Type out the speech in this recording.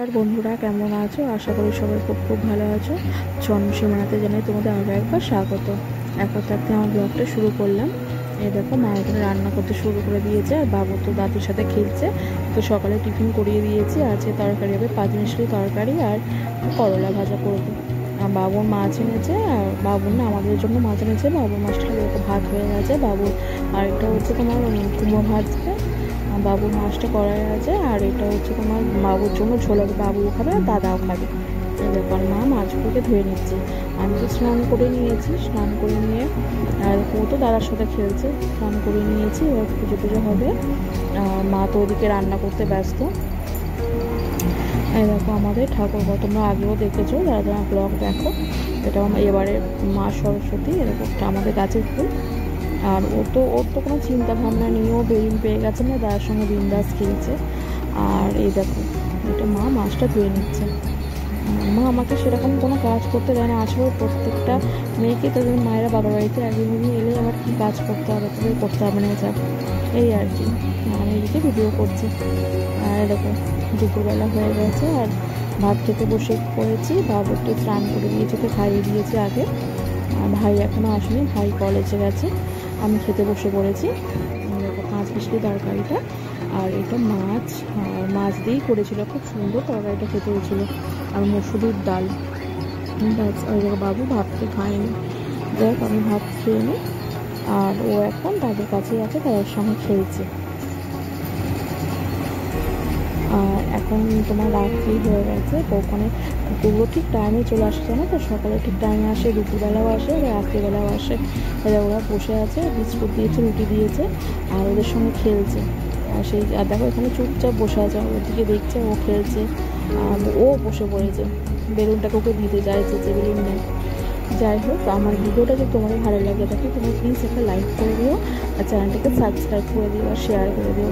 আর বন্ধুরা কেমন আছো? আশা করি সবাই খুব খুব ভালো আছো। সীমানাতে জানাই তোমাদের আরও একবার স্বাগত। এখন থাকতে আমার ব্লগটা শুরু করলাম। এই দেখো মা এখানে রান্না করতে শুরু করে দিয়েছে, আর বাবু তো দাদুর সাথে খেলছে। তো সকালে টিফিন করিয়ে দিয়েছি, আজকে তরকারি হবে পাঁচমিশালি তরকারি আর করলা ভাজা করবো। আর বাবুর মাছ এনেছে, আর বাবুর না আমাদের জন্য মাছ এনেছে। বাবুর মাছটা ভাত হয়ে গেছে, বাবুর আর এটা হচ্ছে তোমার কুমড়ো ভাজবে, বাবুর মাছটা করাই আছে। আর এটা হচ্ছে তোমার বাবুর জন্য ঝোল হবে, বাবুও খাবে আর দাদাও খাবে। ব্যাপার মা মাছগুলোকে ধুয়ে নিচ্ছে। আমি তো স্নান করে নিয়েছি, স্নান করে নিয়ে আর ও তো দাদার সাথে খেলছে, স্নান করে নিয়েছি। এবার পুজো টুজো হবে, মা তো ওদিকে রান্না করতে ব্যস্ত। এই দেখো আমাদের ঠাকুরঘর, তোমরা আগেও দেখেছো যারা যারা ব্লগ দেখো। এটা এবারে মা সরস্বতী, এরকম আমাদের গাছের ফুল। আর ওর তো কোনো চিন্তা ভাবনা নেই, ও বেলুন পেয়ে গেছে না, তার সঙ্গে বিন্দাস খেলছে। আর এই দেখো এটা মা মাছটা ধুয়ে নিচ্ছে। মা আমাকে সেরকম কোনো কাজ করতে দেয় না। আসলে প্রত্যেকটা মেয়েকে তাদের মায়েরা বাবার বাড়িতে আগে নিয়ে এলে আবার কী কাজ করতে হবে, তাদের করতে হবে না, যা এই আর কি। আমি এদিকে ভিডিও করছি। আর দেখো দুপুরবেলা হয়ে গেছে, আর ভাত খেতে বসে পড়েছি। বাবুকে স্নান করে দিয়েছি, ওকে খাইয়ে দিয়েছি আগে। আর ভাই এখনও আসেনি, ভাই কলেজে গেছে। আমি খেতে বসে পড়েছি। দেখো পাঁচমিশালি তরকারিটা, আর এটা মাছ দিয়েই করেছিল, খুব সুন্দর তরকারিটা খেতে হয়েছিল। আর মসুরির ডাল। ব্যাস, ওই দেখো বাবু ভাতকে খায়নি। দেখ আমি ভাত খেয়ে নিই, আর ও এখন তাদের কাছেই আছে, তাদের সঙ্গে খেলছে। আর এখন তোমার রাত্রি হয়ে গেছে, তো ওখানে কুকুরগুলো ঠিক টাইমে চলে আসছে না, তো সকালে ঠিক টাইমে আসে, দুপুরবেলাও আসে, রাত্রিবেলাও আসে। ওরা বসে আছে, বিস্কুট দিয়েছে, রুটি দিয়েছে, আর ওদের সঙ্গে খেলছে। আর দেখো এখানে চুপচাপ বসে আছে, ওদিকে দেখছে, ও খেলছে। ও বসে পড়েছে, বেলুনটাকে ওকে দিতে চাইছে যে বেলুন নেই। যাই হোক, আমার ভিডিওটা যদি তোমাদের ভালো লাগে থাকে, তুমি প্লিজ একটা লাইক করে দিও, আর চ্যানেলটাকে সাবস্ক্রাইব করে দিও, আর শেয়ার করে দিও।